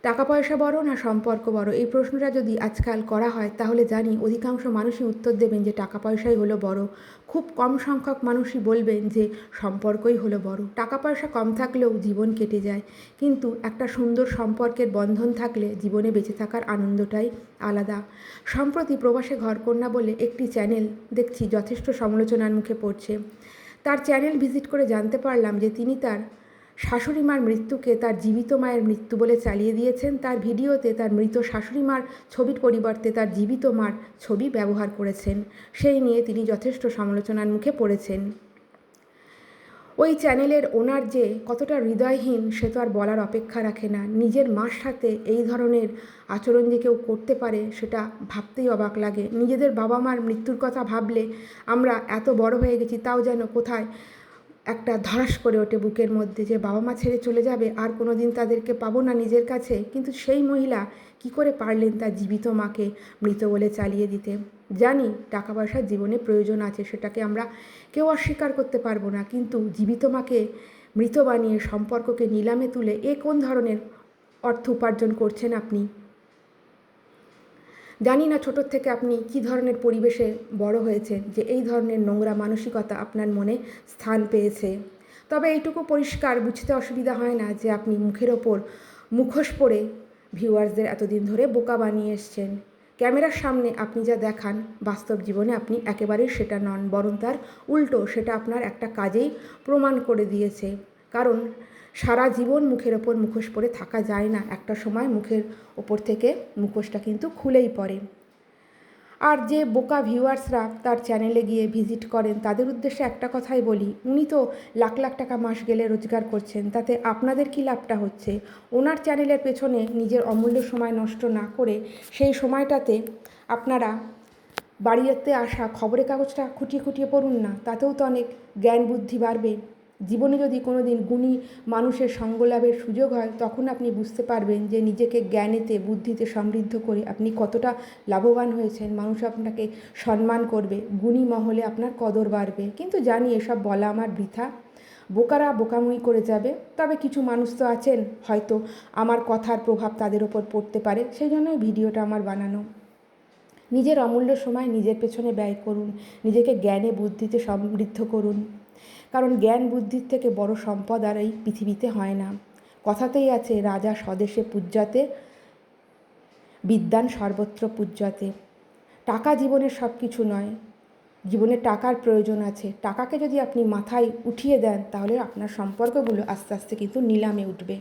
টাকা পয়সা বড় না সম্পর্ক বড়, এই প্রশ্নটা যদি আজকাল করা হয় তাহলে জানি অধিকাংশ মানুষই উত্তর দেবেন যে টাকা পয়সাই হলো বড়। খুব কম সংখ্যক মানুষই বলবেন যে সম্পর্কই হলো বড়। টাকা পয়সা কম থাকলেও জীবন কেটে যায়, কিন্তু একটা সুন্দর সম্পর্কের বন্ধন থাকলে জীবনে বেঁচে থাকার আনন্দটাই আলাদা। সম্প্রতি প্রবাসে ঘরকন্যা বলে একটি চ্যানেল দেখছি যথেষ্ট সমালোচনার মুখে পড়ছে। তার চ্যানেল ভিজিট করে জানতে পারলাম যে তিনি তার শাশুড়ি মার মৃত্যুকে তার জীবিত মায়ের মৃত্যু বলে চালিয়ে দিয়েছেন। তার ভিডিওতে তার মৃত শাশুড়ি মার ছবির পরিবর্তে তার জীবিত মার ছবি ব্যবহার করেছেন। সেই নিয়ে তিনি যথেষ্ট সমালোচনার মুখে পড়েছেন। ওই চ্যানেলের ওনার যে কতটা হৃদয়হীন সে তো আর বলার অপেক্ষা রাখে না। নিজের মার সাথে এই ধরনের আচরণ যে কেউ করতে পারে সেটা ভাবতেই অবাক লাগে। নিজেদের বাবা মার মৃত্যুর কথা ভাবলে আমরা এত বড় হয়ে গেছি তাও যেন কোথায় একটা ধড়াস করে ওঠে বুকের মধ্যে যে বাবা মা ছেড়ে চলে যাবে, আর কোনো দিন তাদেরকে পাবো না নিজের কাছে। কিন্তু সেই মহিলা কি করে পারলেন তার জীবিত মাকে মৃত বলে চালিয়ে দিতে? জানি টাকা পয়সার জীবনে প্রয়োজন আছে, সেটাকে আমরা কেউ অস্বীকার করতে পারবো না, কিন্তু জীবিত মাকে মৃত বানিয়ে সম্পর্ককে নিলামে তুলে এ কোন ধরনের অর্থ উপার্জন করছেন আপনি? জানি না ছোটোর থেকে আপনি কী ধরনের পরিবেশে বড় হয়েছেন যে এই ধরনের নোংরা মানসিকতা আপনার মনে স্থান পেয়েছে। তবে এইটুকু পরিষ্কার বুঝতে অসুবিধা হয় না যে আপনি মুখের ওপর মুখোশ পরে ভিউয়ার্সদের এতদিন ধরে বোকা বানিয়ে এসছেন। ক্যামেরার সামনে আপনি যা দেখান বাস্তব জীবনে আপনি একেবারেই সেটা নন, বরং তার উল্টো। সেটা আপনার একটা কাজেই প্রমাণ করে দিয়েছে। কারণ সারা জীবন মুখের ওপর মুখোশ পরে থাকা যায় না, একটা সময় মুখের ওপর থেকে মুখোশটা কিন্তু খুলেই পড়ে। আর যে বোকা ভিউয়ার্সরা তার চ্যানেলে গিয়ে ভিজিট করেন তাদের উদ্দেশ্যে একটা কথাই বলি, উনি তো লাখ লাখ টাকা মাস গেলে রোজগার করছেন, তাতে আপনাদের কী লাভটা হচ্ছে? ওনার চ্যানেলের পেছনে নিজের অমূল্য সময় নষ্ট না করে সেই সময়টাতে আপনারা বাড়িতে আসা খবরের কাগজটা খুঁটিয়ে খুঁটিয়ে পড়ুন না, তাতেও তো অনেক জ্ঞান বুদ্ধি বাড়বে। জীবনে যদি কোনো দিন গুণী মানুষের সঙ্গ লাভের সুযোগ হয় তখন আপনি বুঝতে পারবেন যে নিজেকে জ্ঞানেতে বুদ্ধিতে সমৃদ্ধ করে আপনি কতটা লাভবান হয়েছেন। মানুষ আপনাকে সম্মান করবে, গুণী মহলে আপনার কদর বাড়বে। কিন্তু জানি এসব বলা আমার বৃথা, বোকারা বোকামুই করে যাবে। তবে কিছু মানুষ তো আছেন হয়তো আমার কথার প্রভাব তাদের ওপর পড়তে পারে, সেই জন্যই ভিডিওটা আমার বানানো। নিজের অমূল্য সময় নিজের পেছনে ব্যয় করুন, নিজেকে জ্ঞানে বুদ্ধিতে সমৃদ্ধ করুন, কারণ জ্ঞান বুদ্ধির থেকে বড় সম্পদ আর এই পৃথিবীতে হয় না। কথাতেই আছে রাজা স্বদেশে পূজ্যাতে, বিদ্বান সর্বত্র পূজ্যতে। টাকা জীবনের সব কিছু নয়, জীবনে টাকার প্রয়োজন আছে। টাকাকে যদি আপনি মাথায় উঠিয়ে দেন তাহলে আপনার সম্পর্কগুলো আস্তে আস্তে কিন্তু নিলামে উঠবে।